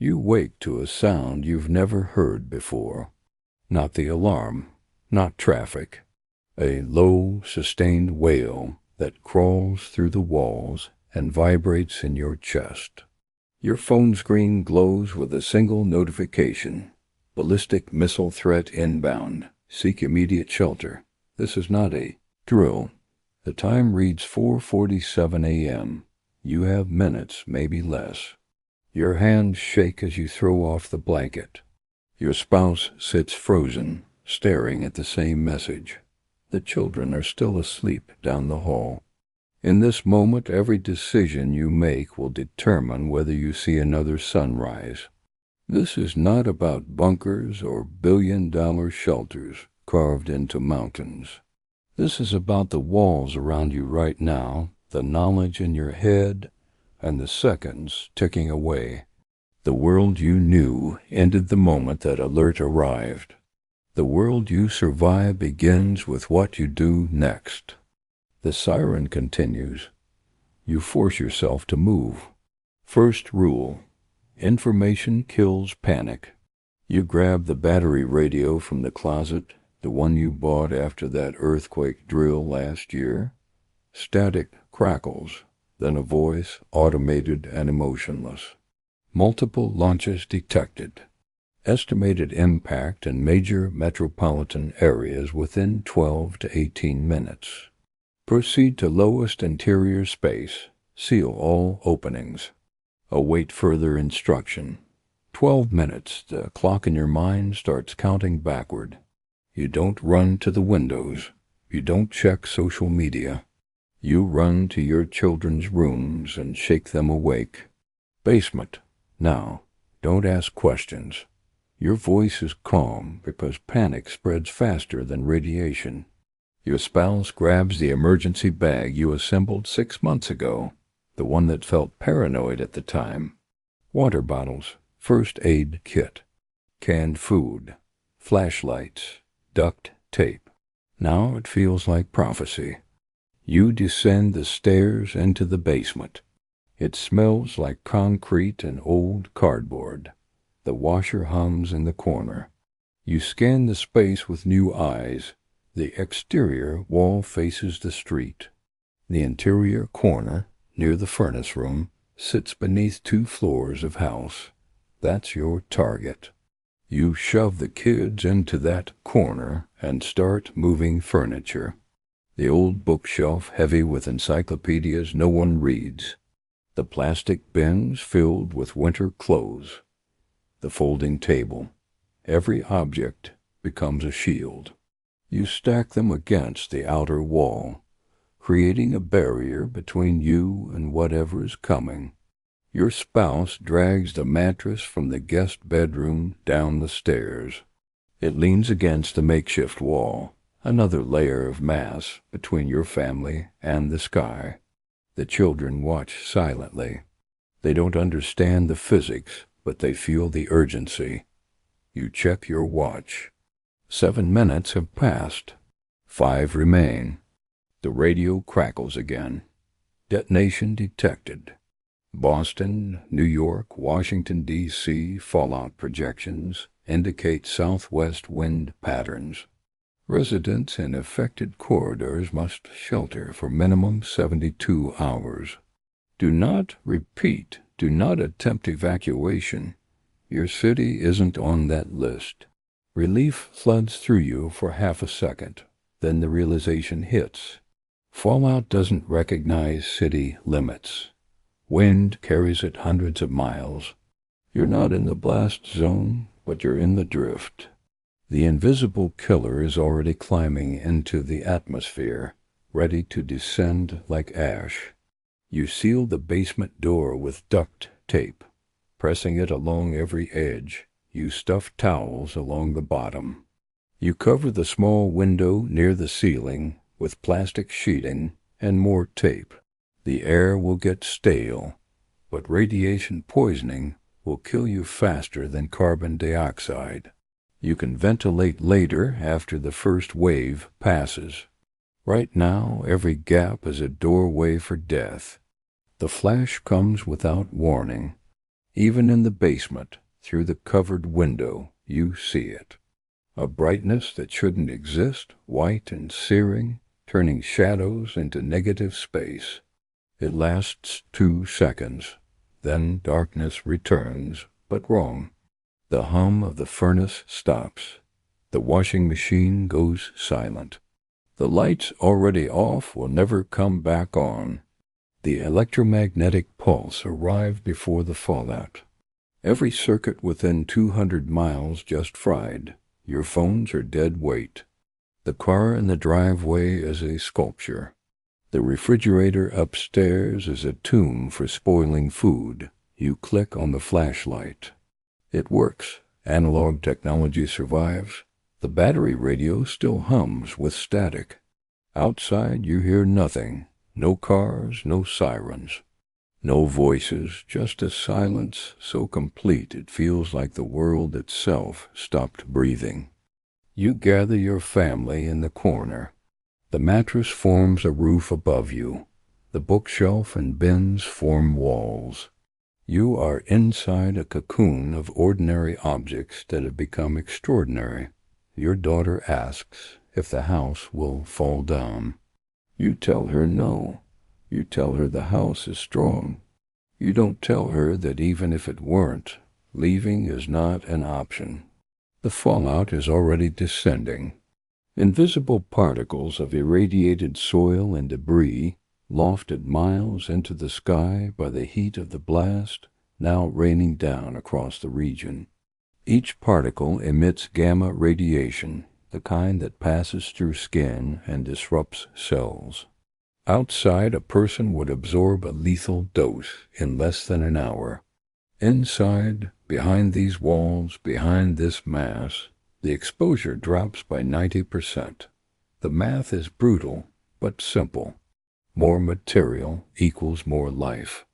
You wake to a sound you've never heard before. Not the alarm, not traffic. A low, sustained wail that crawls through the walls and vibrates in your chest. Your phone screen glows with a single notification. Ballistic missile threat inbound. Seek immediate shelter. This is not a drill. The time reads 4:47 a.m. You have minutes, maybe less. Your hands shake as you throw off the blanket. Your spouse sits frozen, staring at the same message. The children are still asleep down the hall. In this moment, every decision you make will determine whether you see another sunrise. This is not about bunkers or billion-dollar shelters carved into mountains. This is about the walls around you right now, the knowledge in your head, and the seconds ticking away. The world you knew ended the moment that alert arrived. The world you survive begins with what you do next. The siren continues. You force yourself to move. First rule: information kills panic. You grab the battery radio from the closet, the one you bought after that earthquake drill last year. Static crackles, then a voice, automated and emotionless. Multiple launches detected. Estimated impact in major metropolitan areas within 12 to 18 minutes. Proceed to lowest interior space. Seal all openings. Await further instruction. 12 minutes, the clock in your mind starts counting backward. You don't run to the windows. You don't check social media. You run to your children's rooms and shake them awake. Basement. Now, don't ask questions. Your voice is calm because panic spreads faster than radiation. Your spouse grabs the emergency bag you assembled 6 months ago, the one that felt paranoid at the time. Water bottles, first aid kit, canned food, flashlights, duct tape. Now it feels like prophecy. You descend the stairs into the basement. It smells like concrete and old cardboard. The washer hums in the corner. You scan the space with new eyes. The exterior wall faces the street. The interior corner, near the furnace room, sits beneath 2 floors of house. That's your target. You shove the kids into that corner and start moving furniture. The old bookshelf heavy with encyclopedias no one reads. The plastic bins filled with winter clothes. The folding table. Every object becomes a shield. You stack them against the outer wall, creating a barrier between you and whatever is coming. Your spouse drags the mattress from the guest bedroom down the stairs. It leans against the makeshift wall, another layer of mass between your family and the sky. The children watch silently. They don't understand the physics, but they feel the urgency. You check your watch. 7 minutes have passed. 5 remain. The radio crackles again. Detonation detected. Boston, New York, Washington, D.C. fallout projections indicate southwest wind patterns. Residents in affected corridors must shelter for minimum 72 hours. Do not attempt evacuation. Your city isn't on that list. Relief floods through you for half a second. Then the realization hits. Fallout doesn't recognize city limits. Wind carries it hundreds of miles. You're not in the blast zone, but you're in the drift. The invisible killer is already climbing into the atmosphere, ready to descend like ash. You seal the basement door with duct tape, pressing it along every edge. You stuff towels along the bottom. You cover the small window near the ceiling with plastic sheeting and more tape. The air will get stale, but radiation poisoning will kill you faster than carbon dioxide. You can ventilate later after the first wave passes. Right now, every gap is a doorway for death. The flash comes without warning. Even in the basement, through the covered window, you see it. A brightness that shouldn't exist, white and searing, turning shadows into negative space. It lasts 2 seconds. Then darkness returns, but wrong. The hum of the furnace stops. The washing machine goes silent. The lights already off will never come back on. The electromagnetic pulse arrived before the fallout. Every circuit within 200 miles just fried. Your phones are dead weight. The car in the driveway is a sculpture. The refrigerator upstairs is a tomb for spoiling food. You click on the flashlight. It works. Analog technology survives. The battery radio still hums with static. Outside you hear nothing. No cars, no sirens. No voices, just a silence so complete it feels like the world itself stopped breathing. You gather your family in the corner. The mattress forms a roof above you. The bookshelf and bins form walls. You are inside a cocoon of ordinary objects that have become extraordinary. Your daughter asks if the house will fall down. You tell her no. You tell her the house is strong. You don't tell her that even if it weren't, leaving is not an option. The fallout is already descending. Invisible particles of irradiated soil and debris, lofted miles into the sky by the heat of the blast, now raining down across the region. Each particle emits gamma radiation, the kind that passes through skin and disrupts cells. Outside, a person would absorb a lethal dose in less than an hour. Inside, behind these walls, behind this mass, the exposure drops by 90%. The math is brutal, but simple. More material equals more life.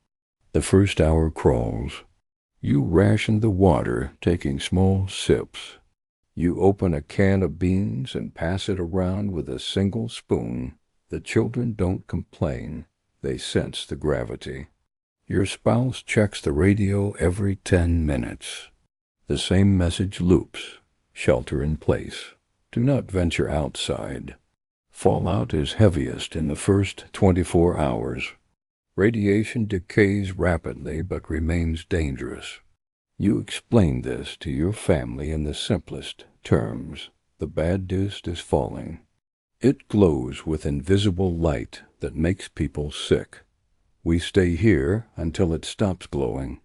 The first hour crawls. You ration the water, taking small sips. You open a can of beans and pass it around with a single spoon. The children don't complain. They sense the gravity. Your spouse checks the radio every 10 minutes. The same message loops. Shelter in place. Do not venture outside. Fallout is heaviest in the first 24 hours. Radiation decays rapidly but remains dangerous. You explain this to your family in the simplest terms. The bad news is falling. It glows with invisible light that makes people sick. We stay here until it stops glowing.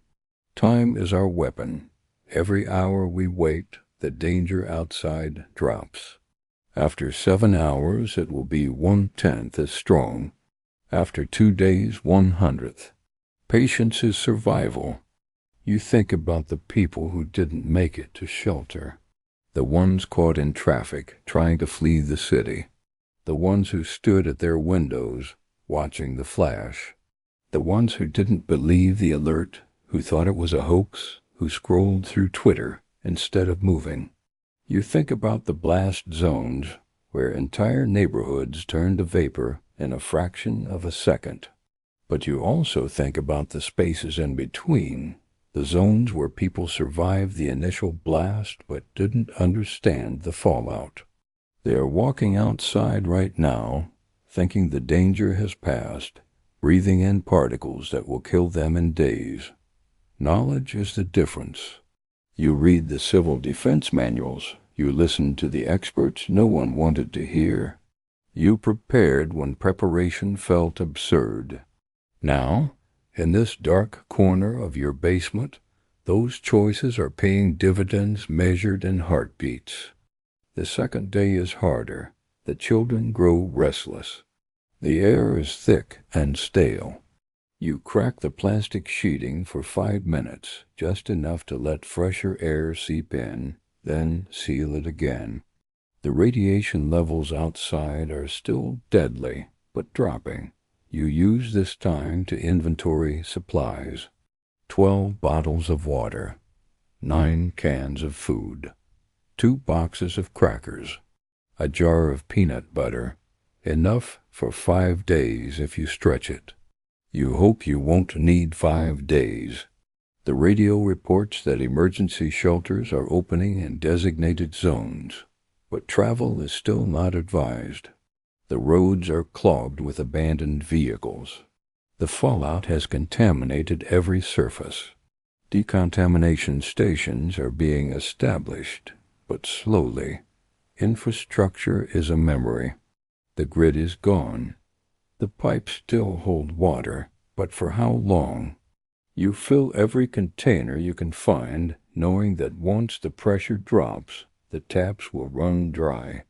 Time is our weapon. Every hour we wait, the danger outside drops. After 7 hours, it will be 1/10 as strong. After 2 days, 1/100th. Patience is survival. You think about the people who didn't make it to shelter. The ones caught in traffic trying to flee the city. The ones who stood at their windows watching the flash. The ones who didn't believe the alert, who thought it was a hoax, who scrolled through Twitter instead of moving. You think about the blast zones where entire neighborhoods turned to vapor in a fraction of a second. But you also think about the spaces in between, the zones where people survived the initial blast but didn't understand the fallout. They are walking outside right now, thinking the danger has passed, breathing in particles that will kill them in days. Knowledge is the difference. You read the civil defense manuals. You listen to the experts no one wanted to hear. You prepared when preparation felt absurd. Now, in this dark corner of your basement, those choices are paying dividends measured in heartbeats. The second day is harder. The children grow restless. The air is thick and stale. You crack the plastic sheeting for 5 minutes, just enough to let fresher air seep in, then seal it again. The radiation levels outside are still deadly, but dropping. You use this time to inventory supplies. 12 bottles of water, 9 cans of food, 2 boxes of crackers, a jar of peanut butter, enough for 5 days if you stretch it. You hope you won't need 5 days. The radio reports that emergency shelters are opening in designated zones, but travel is still not advised. The roads are clogged with abandoned vehicles. The fallout has contaminated every surface. Decontamination stations are being established, but slowly. Infrastructure is a memory. The grid is gone. The pipes still hold water, but for how long? You fill every container you can find, knowing that once the pressure drops, the taps will run dry.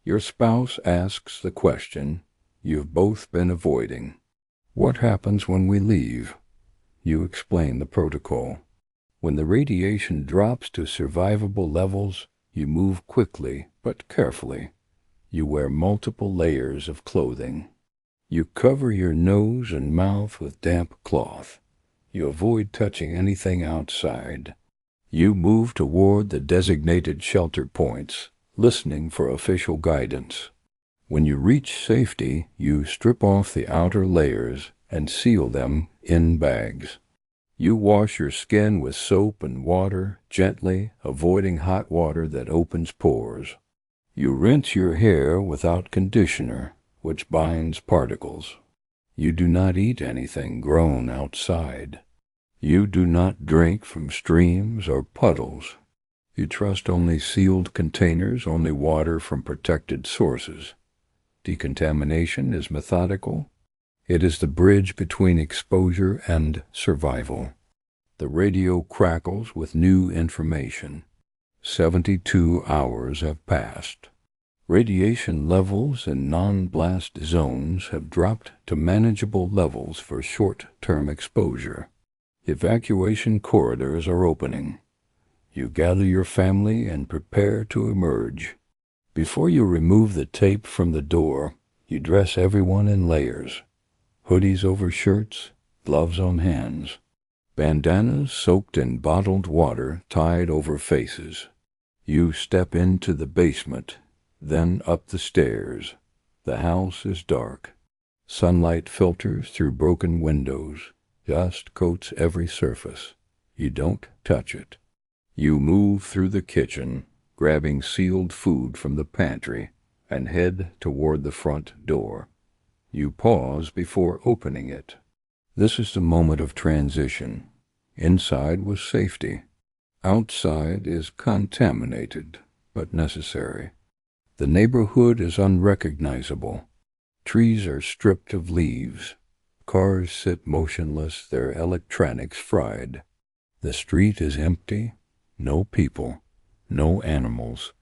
Your spouse asks the question you've both been avoiding. What happens when we leave? You explain the protocol. When the radiation drops to survivable levels, you move quickly but carefully. You wear multiple layers of clothing. You cover your nose and mouth with damp cloth. You avoid touching anything outside. You move toward the designated shelter points, listening for official guidance. When you reach safety, you strip off the outer layers and seal them in bags. You wash your skin with soap and water, gently, avoiding hot water that opens pores. You rinse your hair without conditioner, which binds particles. You do not eat anything grown outside. You do not drink from streams or puddles. You trust only sealed containers, only water from protected sources. Decontamination is methodical. It is the bridge between exposure and survival. The radio crackles with new information. 72 hours have passed. Radiation levels in non-blast zones have dropped to manageable levels for short-term exposure. Evacuation corridors are opening. You gather your family and prepare to emerge. Before you remove the tape from the door, you dress everyone in layers. Hoodies over shirts, gloves on hands. Bandanas soaked in bottled water tied over faces. You step into the basement, then up the stairs. The house is dark. Sunlight filters through broken windows. Dust coats every surface. You don't touch it. You move through the kitchen, grabbing sealed food from the pantry, and head toward the front door. You pause before opening it. This is the moment of transition. Inside was safety. Outside is contaminated, but necessary. The neighborhood is unrecognizable. Trees are stripped of leaves. Cars sit motionless, their electronics fried. The street is empty. No people, no animals.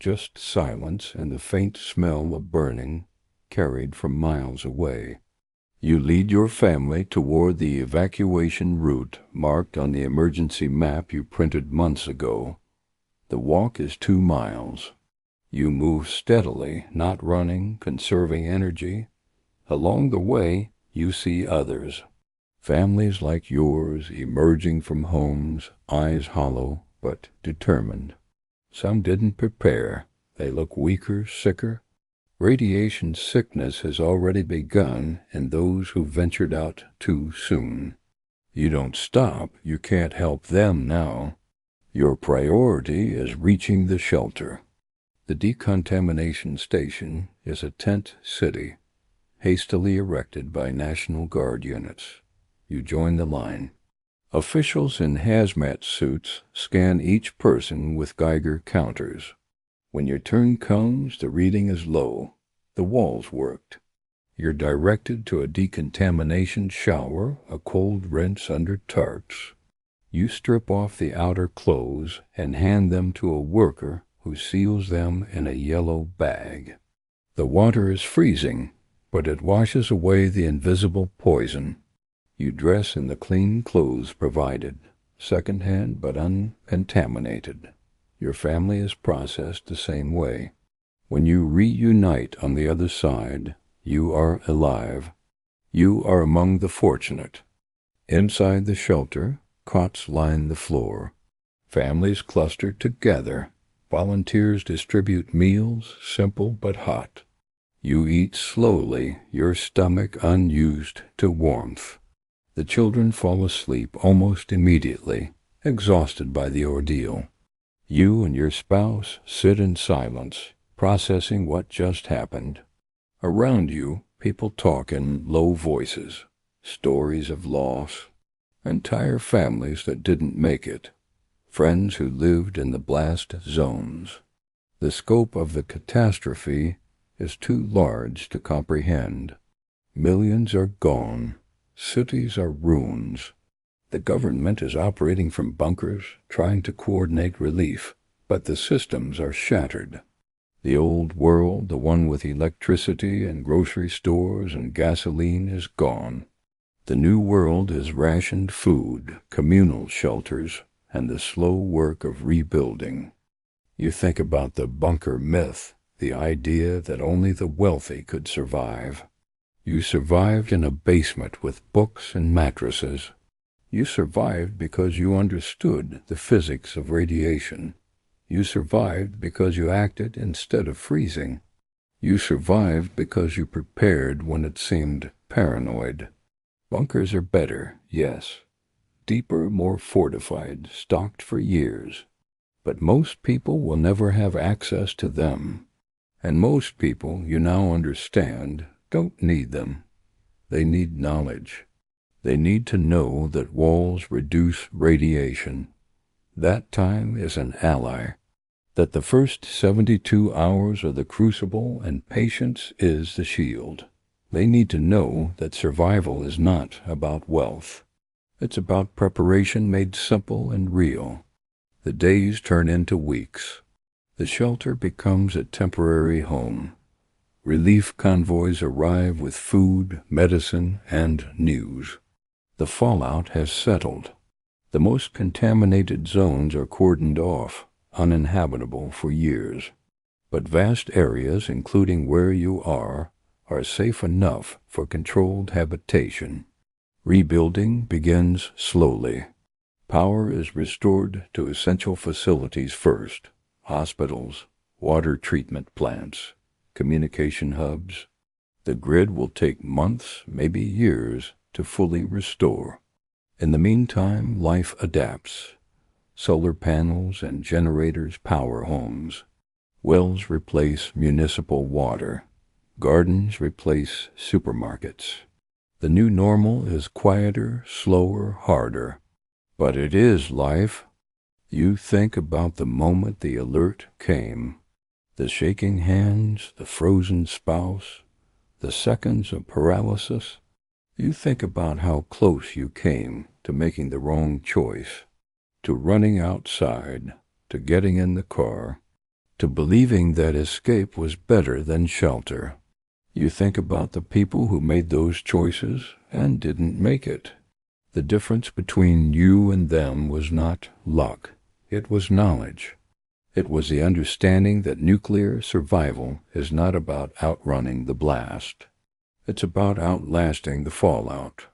Just silence and the faint smell of burning carried from miles away. You lead your family toward the evacuation route marked on the emergency map you printed months ago. The walk is 2 miles. You move steadily, not running, conserving energy. Along the way, you see others. Families like yours emerging from homes, eyes hollow but determined. Some didn't prepare. They look weaker, sicker. Radiation sickness has already begun in those who ventured out too soon. You don't stop. You can't help them now. Your priority is reaching the shelter. The decontamination station is a tent city, hastily erected by National Guard units. You join the line. Officials in hazmat suits scan each person with Geiger counters. When your turn comes, the reading is low. The walls worked. You're directed to a decontamination shower, a cold rinse under tarps. You strip off the outer clothes and hand them to a worker who seals them in a yellow bag. The water is freezing, but it washes away the invisible poison. You dress in the clean clothes provided, second-hand but uncontaminated. Your family is processed the same way. When you reunite on the other side, you are alive. You are among the fortunate. Inside the shelter, cots line the floor. Families cluster together. Volunteers distribute meals, simple but hot. You eat slowly, your stomach unused to warmth. The children fall asleep almost immediately, exhausted by the ordeal. You and your spouse sit in silence, processing what just happened. Around you, people talk in low voices, stories of loss, entire families that didn't make it, friends who lived in the blast zones. The scope of the catastrophe is too large to comprehend. Millions are gone. Cities are ruins. The government is operating from bunkers, trying to coordinate relief, but the systems are shattered. The old world, the one with electricity and grocery stores and gasoline, is gone. The new world is rationed food, communal shelters, and the slow work of rebuilding. You think about the bunker myth, the idea that only the wealthy could survive. You survived in a basement with books and mattresses. You survived because you understood the physics of radiation. You survived because you acted instead of freezing. You survived because you prepared when it seemed paranoid. Bunkers are better, yes. Deeper, more fortified, stocked for years. But most people will never have access to them. And most people, you now understand, don't need them. They need knowledge. They need to know that walls reduce radiation. That time is an ally. That the first 72 hours are the crucible and patience is the shield. They need to know that survival is not about wealth. It's about preparation made simple and real. The days turn into weeks. The shelter becomes a temporary home. Relief convoys arrive with food, medicine, and news. The fallout has settled. The most contaminated zones are cordoned off, uninhabitable for years. But vast areas, including where you are safe enough for controlled habitation. Rebuilding begins slowly. Power is restored to essential facilities first: hospitals, water treatment plants, communication hubs. The grid will take months, maybe years, to fully restore. In the meantime, life adapts. Solar panels and generators power homes. Wells replace municipal water. Gardens replace supermarkets. The new normal is quieter, slower, harder. But it is life. You think about the moment the alert came. The shaking hands, the frozen spouse, the seconds of paralysis. You think about how close you came to making the wrong choice, to running outside, to getting in the car, to believing that escape was better than shelter. You think about the people who made those choices and didn't make it. The difference between you and them was not luck. It was knowledge. It was the understanding that nuclear survival is not about outrunning the blast. It's about outlasting the fallout.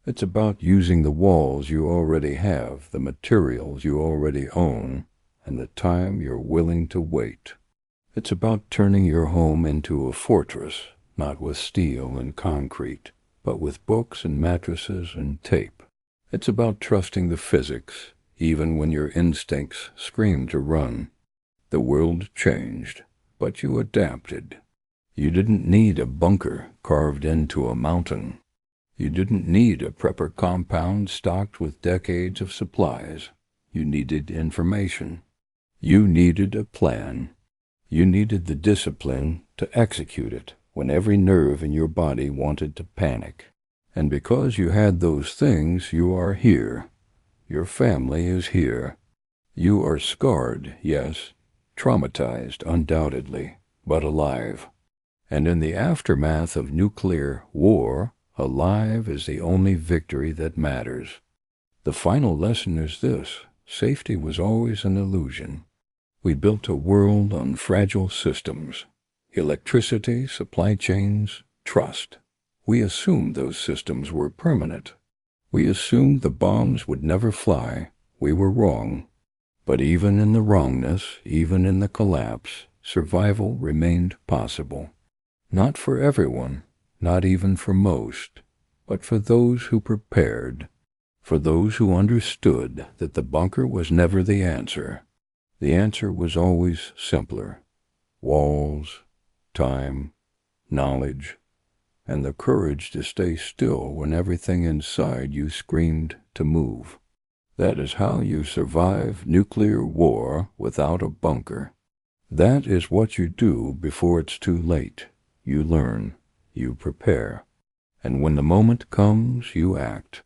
It's about using the walls you already have, the materials you already own, and the time you're willing to wait. It's about turning your home into a fortress, not with steel and concrete, but with books and mattresses and tape. It's about trusting the physics, even when your instincts scream to run. The world changed, but you adapted. You didn't need a bunker carved into a mountain. You didn't need a prepper compound stocked with decades of supplies. You needed information. You needed a plan. You needed the discipline to execute it when every nerve in your body wanted to panic. And because you had those things, you are here. Your family is here. You are scarred, yes, traumatized, undoubtedly, but alive. And in the aftermath of nuclear war, alive is the only victory that matters. The final lesson is this: safety was always an illusion. We built a world on fragile systems: electricity, supply chains, trust. We assumed those systems were permanent. We assumed the bombs would never fly. We were wrong. But even in the wrongness, even in the collapse, survival remained possible. Not for everyone, not even for most. But for those who prepared, for those who understood that the bunker was never the answer was always simpler. Walls, time, knowledge, and the courage to stay still when everything inside you screamed to move. That is how you survive nuclear war without a bunker. That is what you do before it's too late. You learn, you prepare, and when the moment comes, you act.